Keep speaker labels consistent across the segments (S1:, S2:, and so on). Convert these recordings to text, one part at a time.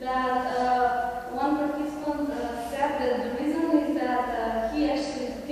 S1: that one participant said that the reason is that he actually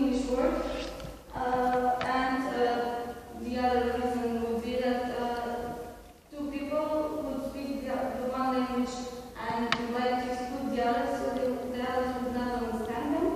S1: English word. And the other reason would be that two people would speak the one language and would like to exclude the others, so the others would not understand them.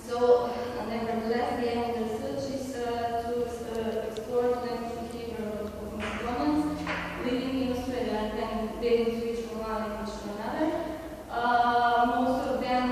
S1: So, nevertheless, the aim of the research is to explore the language behavior of Macedonians living in Australia and then they switch from one language to another. Most of them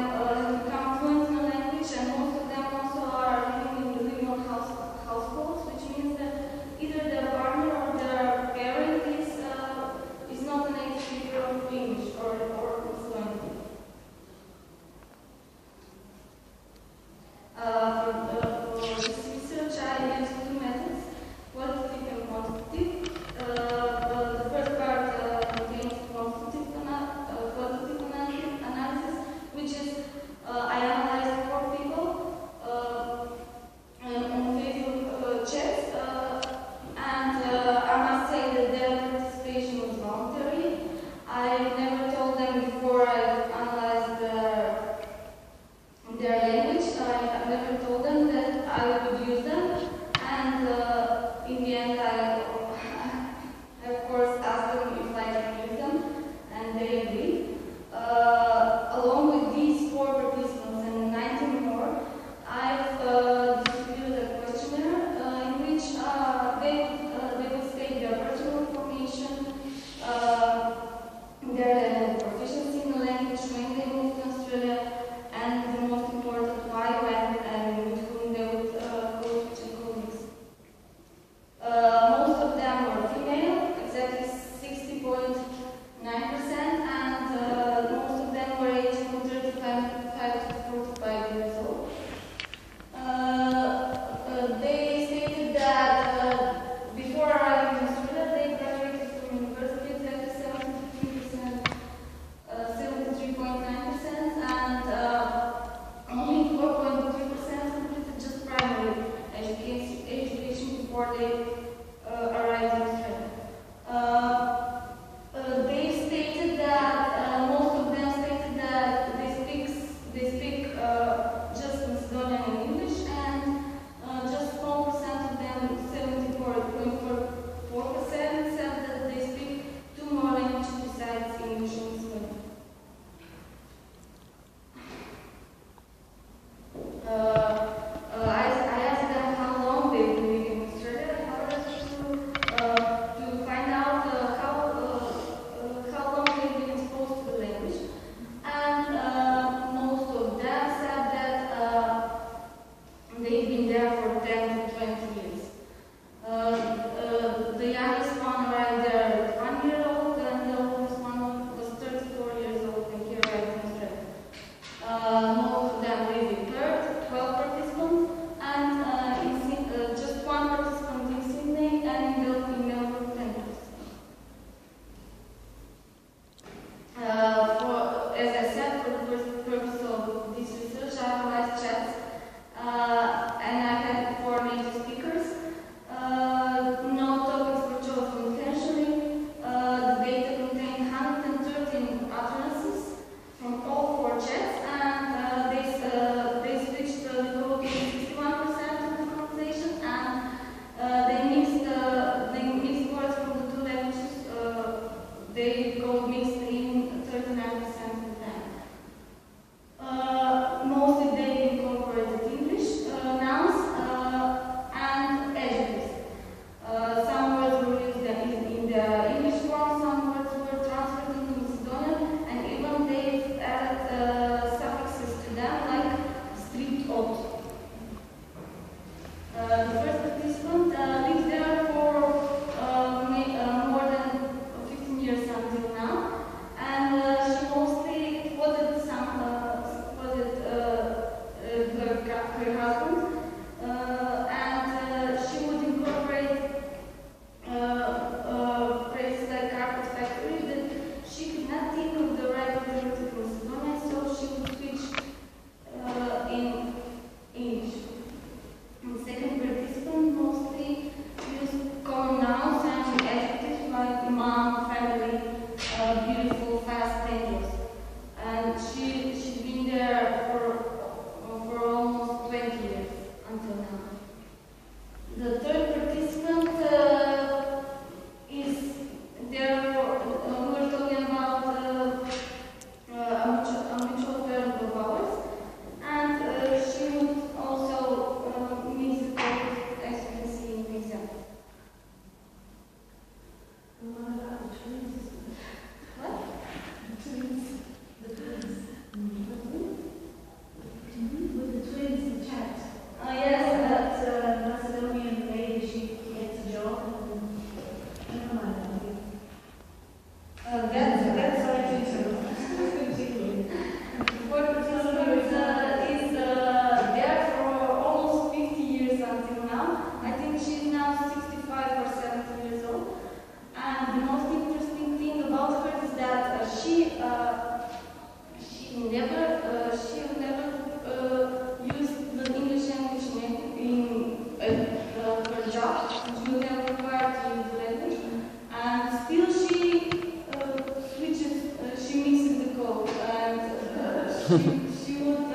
S1: she would,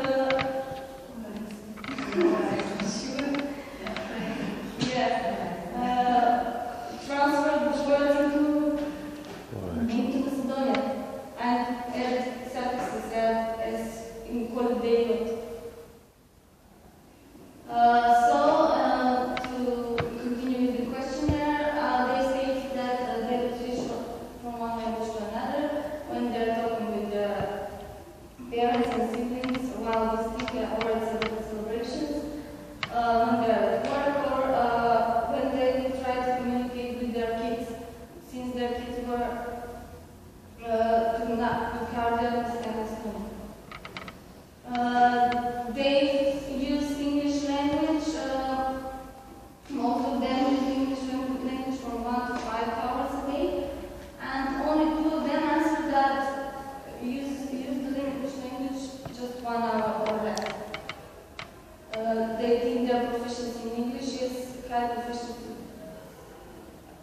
S1: transfer the words into Macedonia and add suffixes as in called David. To continue with the questionnaire, they state that they would switch from one language to another when they're talking with their parents and siblings while visiting or at celebrations, when they're at work, or when they would try to communicate with their kids, since their kids were could hardly understand us home. They use English language. Most of them use English language from 1 to 5 hours a day, and only 2 of them answer that use the English language just 1 hour or less. They think their proficiency in English is high proficiency.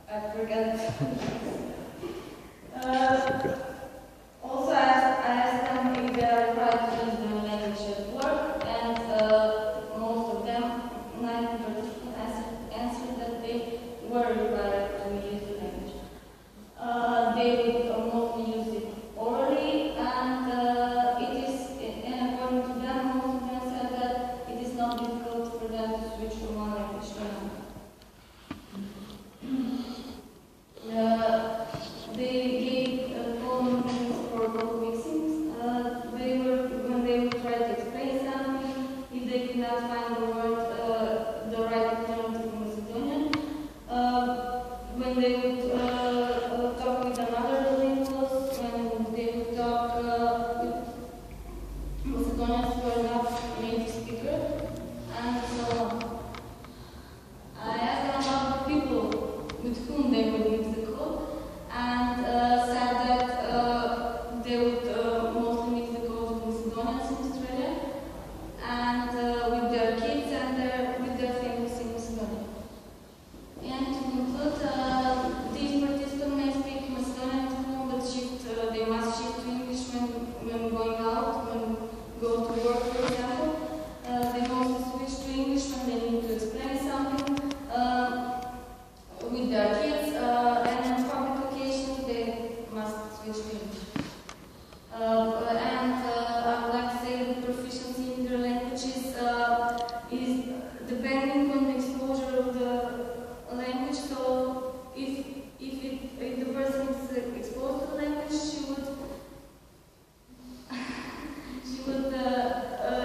S1: I forget. Also, I asked them if they are required to use their language at work, and most of them, 90%, answered that they were required to use the language. They would mostly use it orally, and according to them, most of them said that it is not difficult for them to switch from one language to another. They gave common reasons for both mixings. When they would try to explain something, if they could not find the word, the right alternative in Macedonian, when they would talk with another linguist, when they would talk with Macedonians who are not native speakers, and so on. I asked them about the people with whom they would mix the code, and said that they would mostly mix the code with Macedonians in Australia, and with their kids and with their families in Macedonia. And to conclude, these participants may speak Macedonian at home, but they must shift to English when going out, when go to work, for example. They mostly switch to English when they need to explain something with their kids, and on public occasions they must switch to English. And I would like to say that proficiency in their languages is depending on the exposure of the language. So if the person is exposed to the language, she would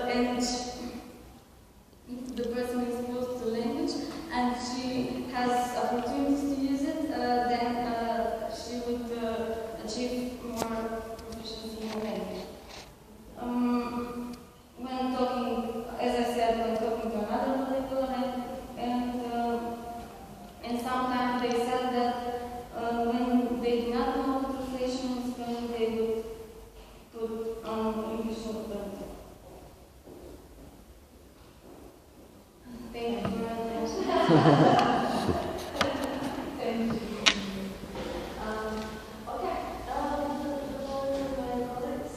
S1: and if the person is exposed to the language and she has opportunities to use it, then she would achieve more proficiency in language. When talking, as I said, when talking to another bilingual, and sometimes they said that when they do not know the translations, when they would put English alternative. Thank you for your attention. Thank you. Okay. The floor is my colleagues.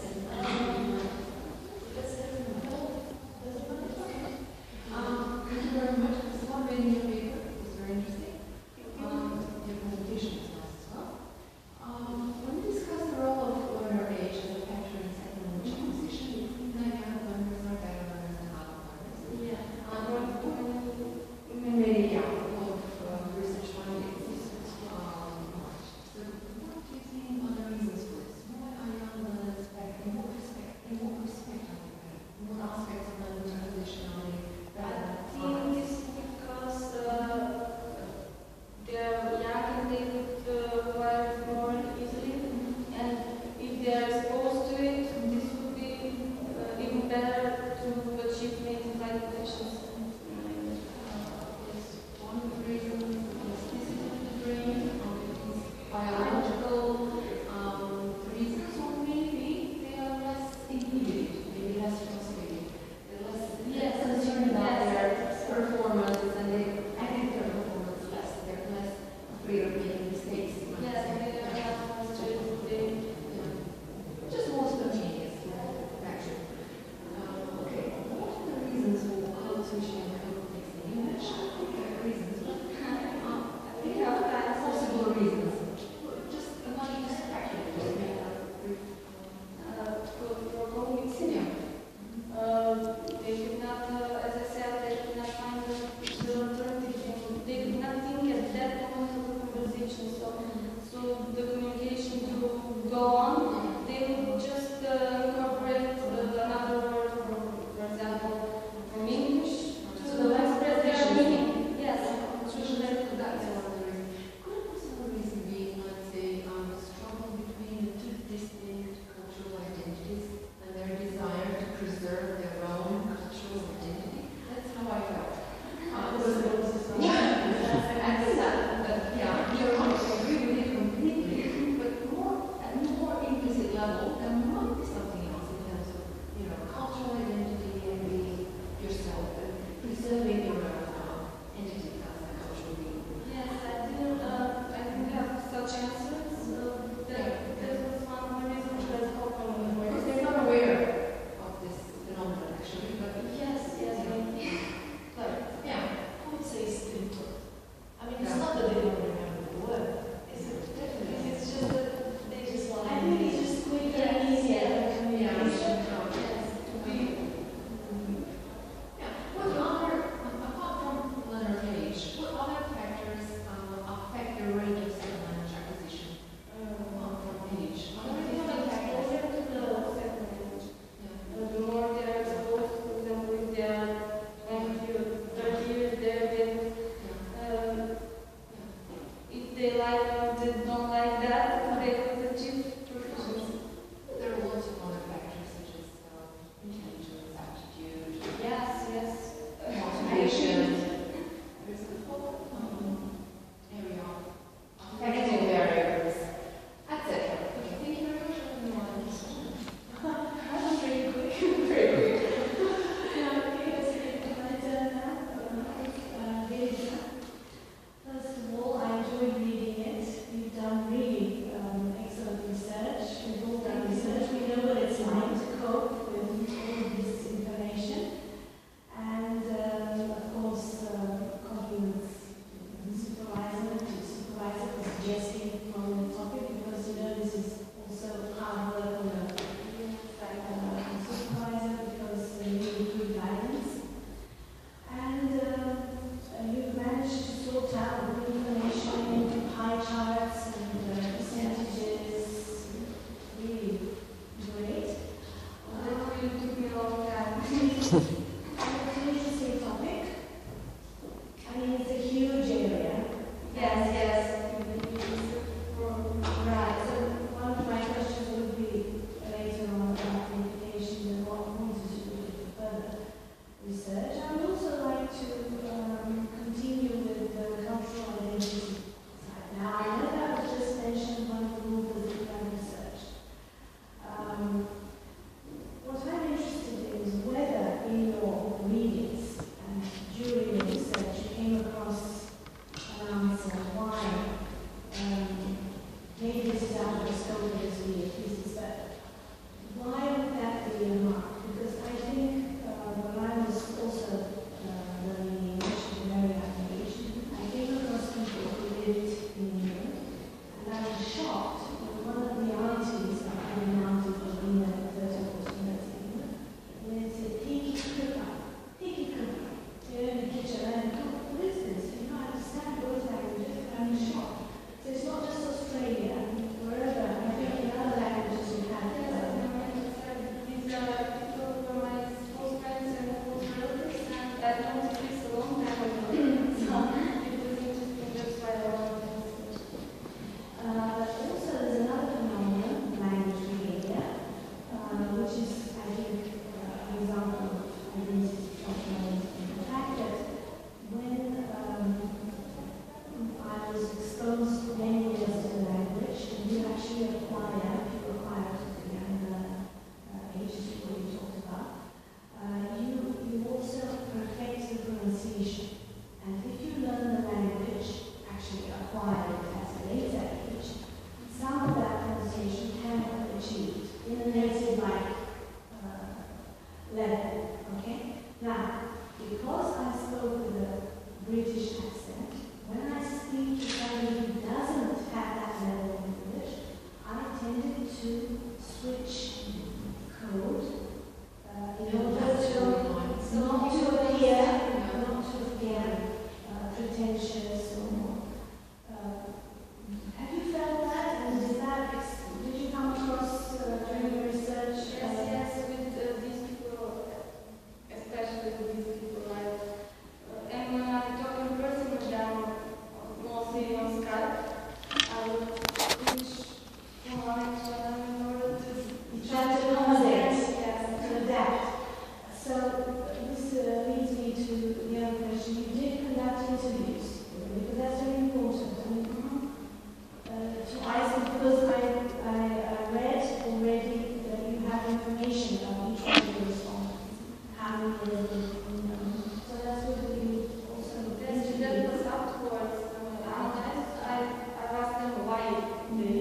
S2: Thank you very much. This one reading your paper was very interesting. Your presentation was nice as well. When we discuss the role of learner age as a factor in second language acquisition, like young learners are better learners than adult learners.
S1: Yeah.
S2: Maybe, yeah, we'll
S3: an interesting topic. I mean, it's a huge area.
S1: Yes, yes.
S3: Right. So one of my questions would be later on about the implications and what points we should do for further research. I would also like to continue with the cultural identity side. Now, I know that was just mentioned one of the rules of the research. What I'm interested in is whether in your readings and during your research you came across an answer why, maybe this is out of the scope of this reading, but why would that be a mark? Because I think when I was also learning English at a very young age, I came across people who lived in England, and I was shocked when one of the aunties that I announced was being at 30 or 40 years in England, and they said, Tiki Kupa, they're in the kitchen, and I thought, what is this? You know, I understand both languages, but I'm shocked. So it's not just Australia, wherever, I think in other languages you have
S1: These are people who are my close friends and close relatives, and I've known this a long time ago. So it was interesting just why I wanted to research.
S3: Also, there's another phenomenon, language behavior, which is, I think, an example of identity functionalism. The fact that when I was exposed many years to the language, and you actually acquire, if you acquire at a younger age, as you already talked about, you also perfect the pronunciation. And if you learn the language, actually acquire it at a later age, some of that pronunciation can be achieved in a native-like level. Okay? Now, because I spoke with a British accent, when I speak to somebody who doesn't have that level of English, I tended to switch code in order not to appear pretentious or have you felt that? And did you come across during your research?
S1: Yes, with these people, especially with these people, and when I talk in person with them, mostly on Skype, I would switch from one channel in order to
S3: Try to accommodate,
S1: yes.
S3: to adapt. So this leads me to the other question. You did conduct interviews, because that's very important. I mean, because I read already that you have information about each one of the respondents, how many you know. So that's what you also
S1: Yes, that was afterwards. I asked them why they